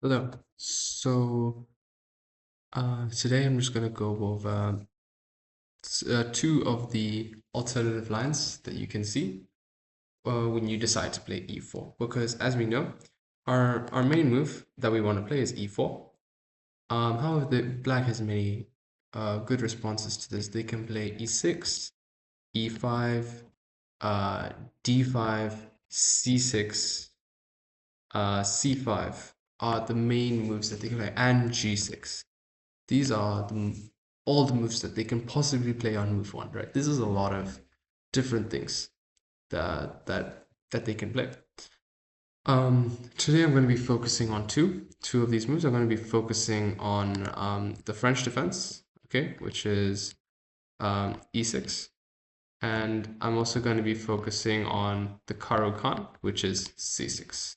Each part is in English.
Hello. Today I'm just going to go over two of the alternative lines that you can see when you decide to play e4. Because as we know, our main move that we want to play is e4. However, the black has many good responses to this. They can play e6, e5, uh, d5, c6, c5 are the main moves that they can play, and g6. These are all the moves that they can possibly play on move one, right? This is a lot of different things that they can play. Today I'm going to be focusing on two of these moves. I'm going to be focusing on the French defense, okay, which is e6, and I'm also going to be focusing on the Caro-Kann, which is c6.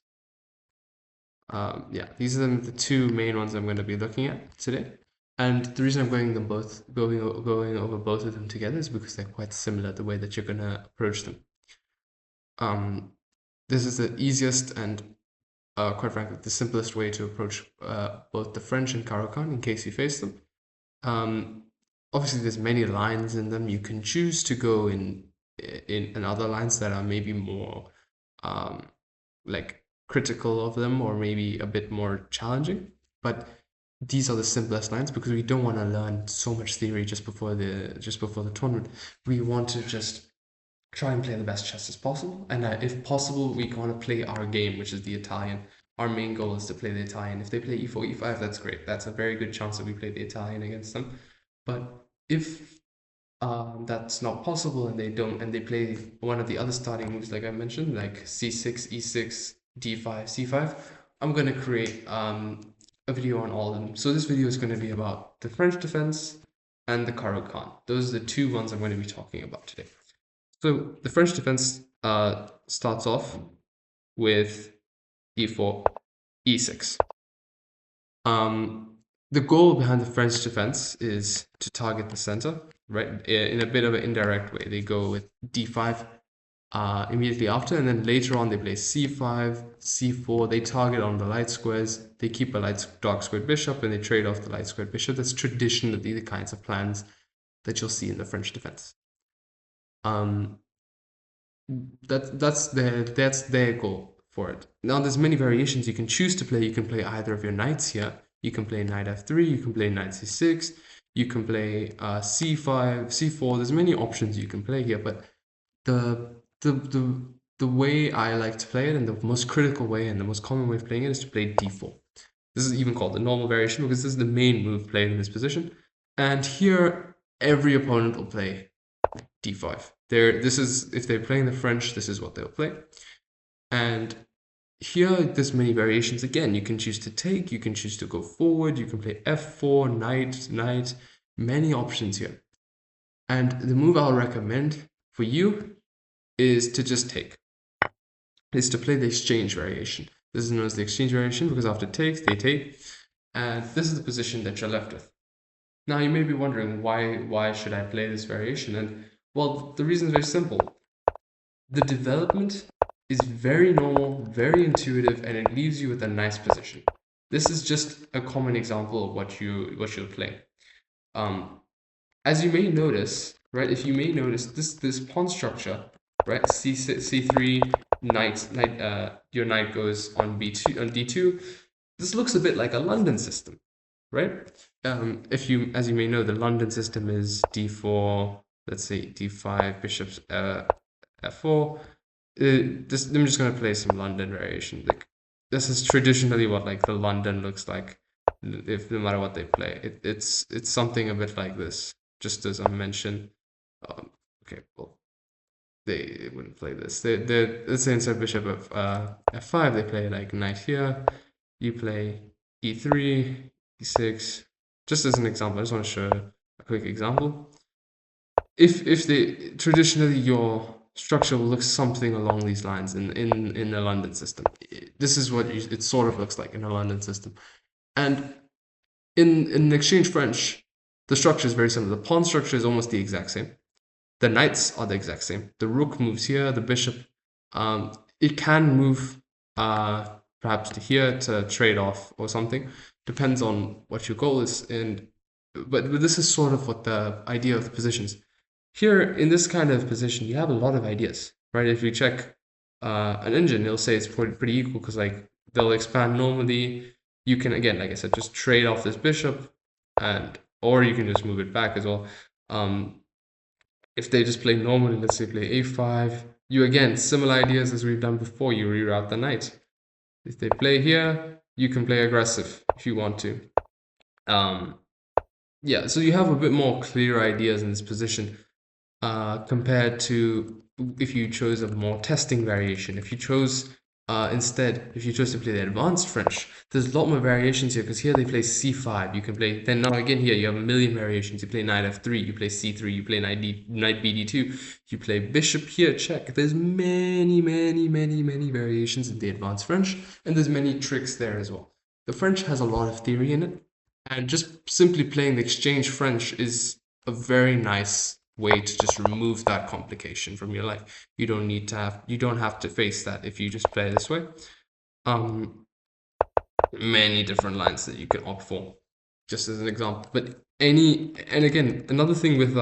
Yeah, these are the two main ones I'm going to be looking at today. And the reason I'm going over both of them together is because they're quite similar the way that you're gonna approach them. This is the easiest and quite frankly the simplest way to approach both the French and Caro-Kann in case you face them. Obviously, there's many lines in them. You can choose to go in other lines that are maybe more like critical of them or maybe a bit more challenging. But these are the simplest lines because we don't want to learn so much theory just before the tournament. We want to just try and play the best chess as possible, and if possible, we want to play our game, which is the Italian. Our main goal is to play the Italian. If they play e4, e5, that's great. That's a very good chance that we play the Italian against them. But if that's not possible and they don't, and they play one of the other starting moves like I mentioned, like c6, e6, d5, c5, I'm going to create a video on all of them. So this video is going to be about the French defense and the Caro-Kann. Those are the two ones I'm going to be talking about today. So the French defense starts off with e4, e6. The goal behind the French defense is to target the center, right? In a bit of an indirect way. They go with d5 immediately after, and then later on they play c5, c4. They target on the light squares. They keep a light dark squared bishop, and they trade off the light squared bishop. That's traditionally the kinds of plans that you'll see in the French defense. That's their goal for it. Now there's many variations you can choose to play. You can play either of your knights here. You can play knight f3. You can play knight c6. You can play c5, c4. There's many options you can play here, but the the the the way I like to play it, and the most critical way and the most common way of playing it, is to play d4. This is even called the normal variation because this is the main move played in this position. And here, every opponent will play d5. This is, if they're playing the French, this is what they'll play. And here, there's many variations. Again, you can choose to take, you can choose to go forward, you can play f4, knight, many options here. And the move I'll recommend for you is to just take, is to play the exchange variation. This is known as the exchange variation because after takes, they take, and this is the position that you're left with. Now you may be wondering why should I play this variation? And well, the reason is very simple. The development is very normal, very intuitive, and it leaves you with a nice position. This is just a common example of what you'll play. As you may notice, right? If you may notice this pawn structure, right? C3, your knight goes on b2 on d2. This looks a bit like a London system, right? As you may know, the London system is d4, let's say d5, bishops f4. I'm just gonna play some London variation. Like this is traditionally what like the London looks like, if no matter what they play. It's something a bit like this. Just as I mentioned. Okay, well, they wouldn't play this. Let's say instead bishop of f5, they play like knight here. You play e3, e6. Just as an example, I just want to show a quick example. If they traditionally your structure will look something along these lines in a London system. This is what it sort of looks like in a London system, and in exchange French, the structure is very similar. The pawn structure is almost the exact same. The knights are the exact same. The rook moves here. The bishop, it can move perhaps to here to trade off or something. Depends on what your goal is. But this is sort of what the idea of the positions. Here in this kind of position, you have a lot of ideas, right? If you check an engine, it'll say it's pretty equal because like they'll expand normally. You can again, like I said, just trade off this bishop, and or you can just move it back as well. If they just play normally, let's say play a5, you again similar ideas as we've done before. You reroute the knight. If they play here, you can play aggressive if you want to. Yeah, so you have a bit more clear ideas in this position compared to if you chose a more testing variation. If you chose if you chose to play the advanced French, there's a lot more variations here because here they play c5. You can play, then now again here you have a million variations. You play knight f3, you play c3, you play knight bd2, you play bishop here, check. There's many variations in the advanced French, and there's many tricks there as well. The French has a lot of theory in it, and just simply playing the exchange French is a very nice way to just remove that complication from your life. You don't have to face that if you just play this way. Many different lines that you can opt for, just as an example. But and again, another thing with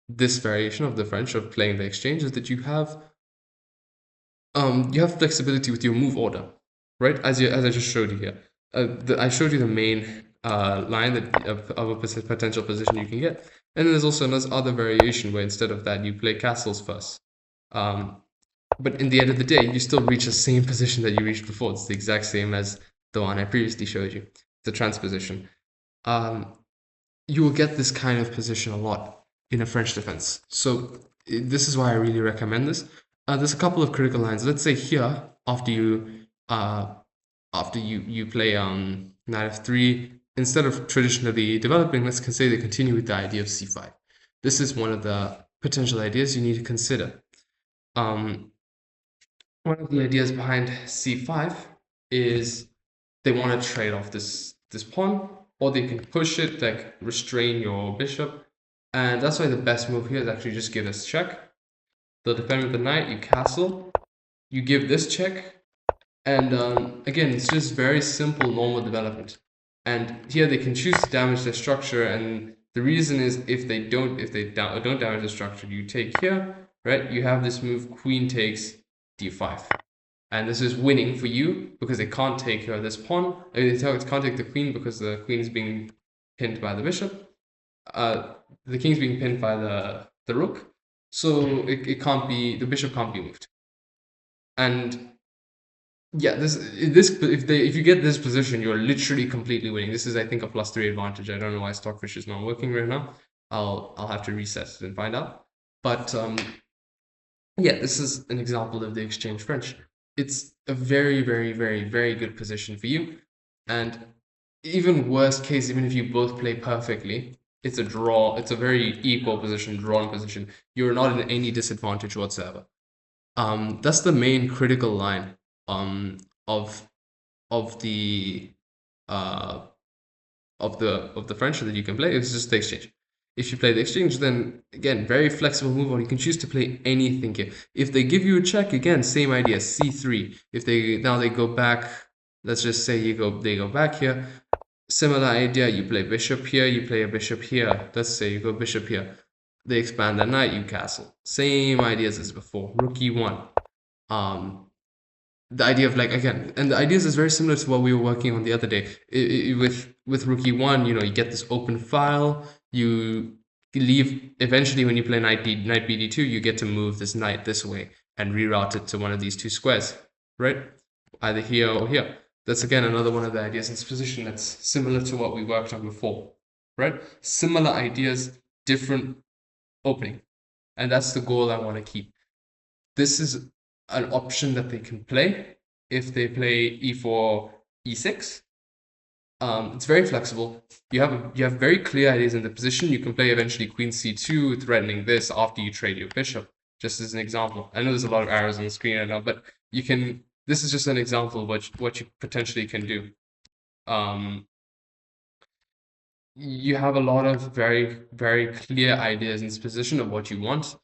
this variation of the French of playing the exchange is that you have flexibility with your move order, right? As I just showed you here. I showed you the main line of a potential position you can get, and then there's also another other variation where instead of that you play castles first. But in the end of the day, you still reach the same position that you reached before. It's the exact same as the one I previously showed you, the transposition. You will get this kind of position a lot in a French defense. So this is why I really recommend this. There's a couple of critical lines. Let's say here, after you play knight f3, instead of traditionally developing, let's say they continue with the idea of c5. This is one of the potential ideas you need to consider. One of the ideas behind c5 is they want to trade off this pawn, or they can push it, like restrain your bishop, and that's why the best move here is actually just give this check. They'll defend with the knight, you castle, you give this check, and again, it's just very simple normal development. And here they can choose to damage their structure, and the reason is if they don't damage the structure, you take here, right? You have this move queen takes d5, and this is winning for you because they can't take this pawn. I mean, they can't take the queen because the queen is being pinned by the bishop. The king's being pinned by the rook, so it can't be, the bishop can't be moved. And yeah, if you get this position, you're literally completely winning. This is, I think, a +3 advantage. I don't know why Stockfish is not working right now. I'll have to reset it and find out. But yeah, this is an example of the exchange French. It's a very good position for you. And even worst case, even if you both play perfectly, it's a draw. It's a very equal position, drawn position. You're not in any disadvantage whatsoever. That's the main critical line of the French that you can play. It's just the exchange. If you play the exchange, then again, very flexible move on. You can choose to play anything here. If they give you a check, again, same idea, c3. If they go back, let's just say they go back here. Similar idea, you play bishop here, you play a bishop here. Let's say you go bishop here. They expand the knight, you castle. Same ideas as before. Rook e1. The idea of, like, again, and the ideas is very similar to what we were working on the other day. With rook e1, you get this open file. You leave, eventually when you play knight bd2, you get to move this knight this way and reroute it to one of these two squares, right? Either here or here. That's again another one of the ideas in this position that's similar to what we worked on before, right? Similar ideas, different opening. And that's the goal I want to keep. This is an option that they can play if they play e4, e6. It's very flexible. You have very clear ideas in the position. You can play eventually queen c2, threatening this after you trade your bishop, just as an example. I know there's a lot of arrows on the screen right now, but you can. This is just an example of what you potentially can do. You have a lot of very clear ideas in this position of what you want.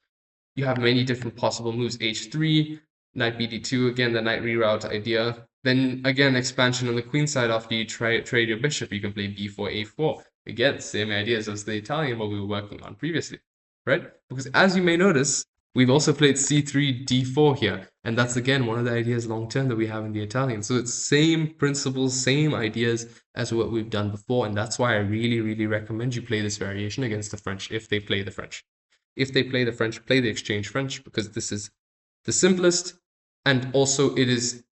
You have many different possible moves. h3, knight bd2, again, the knight reroute idea. Then again, expansion on the queen side after you trade your bishop, you can play b4, a4. Again, same ideas as the Italian what we were working on previously, right? Because as you may notice, we've also played c3, d4 here, and that's again one of the ideas long term that we have in the Italian. So it's same principles, same ideas as what we've done before, and that's why I really, really recommend you play this variation against the French if they play the French. If they play the French, play the exchange French because this is the simplest, and also it is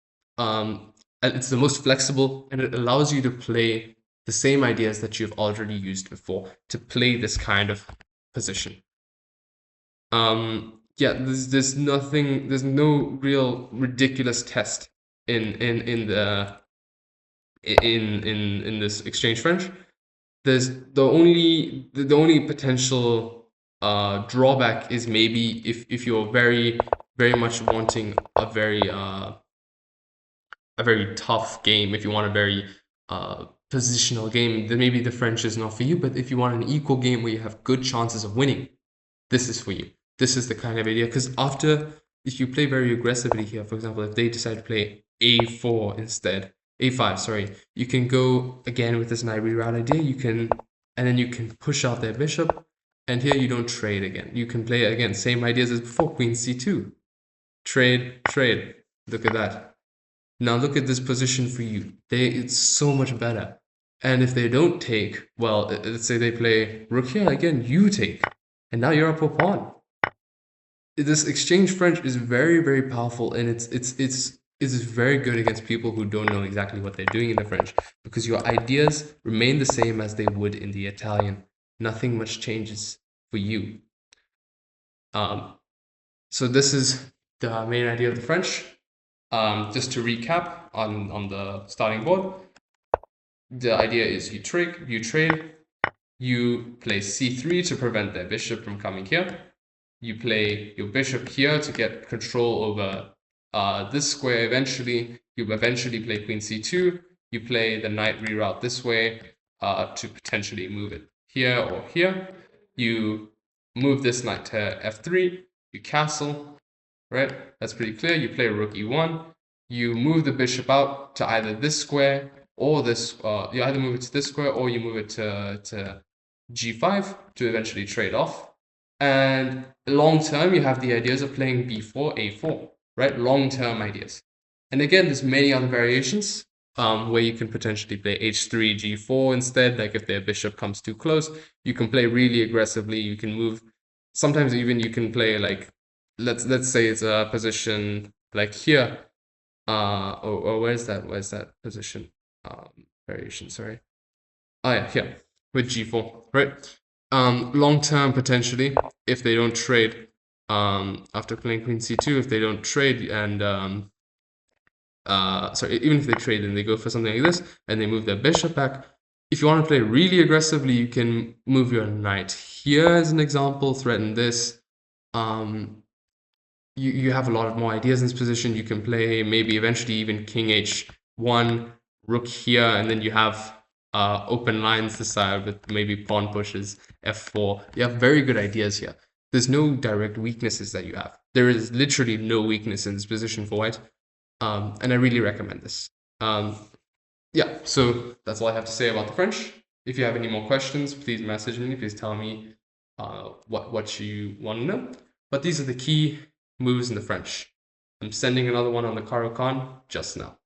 it's the most flexible, and it allows you to play the same ideas that you've already used before to play this kind of position. Yeah, there's nothing, there's no real ridiculous test in this exchange French. There's the only potential drawback is maybe if you're very much wanting a very tough game, if you want a very positional game, then maybe the French is not for you. But if you want an equal game where you have good chances of winning, this is for you. This is the kind of idea. Because if you play very aggressively here, for example, if they decide to play a4 instead, a5, sorry, you can go again with this knight reroute idea. And then you can push out their bishop. And here you don't trade again. You can play again, same ideas as before, queen c2. Trade, trade. Look at that. Now look at this position for you. It's so much better. And if they don't take, well, let's say they play rook here, again, you take. And now you're up a pawn. This exchange French is very, very powerful, and it's very good against people who don't know exactly what they're doing in the French, because your ideas remain the same as they would in the Italian. Nothing much changes for you. So this is the main idea of the French. Just to recap on the starting board, the idea is you trade, you play c3 to prevent their bishop from coming here. You play your bishop here to get control over this square eventually. You eventually play queen c2. You play the knight reroute this way to potentially move it here or here. You move this knight to f3. You castle, right? That's pretty clear. You play rook e1. You move the bishop out to either this square or this. You either move it to this square or you move it to g5 to eventually trade off. And long term, you have the ideas of playing b4, a4, right? Long term ideas. And again, there's many other variations where you can potentially play h3, g4 instead. Like if their bishop comes too close, you can play really aggressively. You can move. Sometimes even you can play like let's say it's a position like here. Or where's that position variation? Sorry. Oh yeah, here with g4, right? Long term potentially, if they don't trade, after playing queen c2, if they don't trade and sorry, even if they trade and they go for something like this and they move their bishop back. If you want to play really aggressively, you can move your knight here as an example, threaten this. You have a lot of more ideas in this position. You can play maybe eventually even king h1, rook here, and then you have open lines this side with maybe pawn pushes, f4. You have very good ideas here. There's no direct weaknesses that you have. There is literally no weakness in this position for white, and I really recommend this. Yeah, so that's all I have to say about the French. If you have any more questions, please message me. Please tell me what you want to know. But these are the key moves in the French. I'm sending another one on the Caro-Kann just now.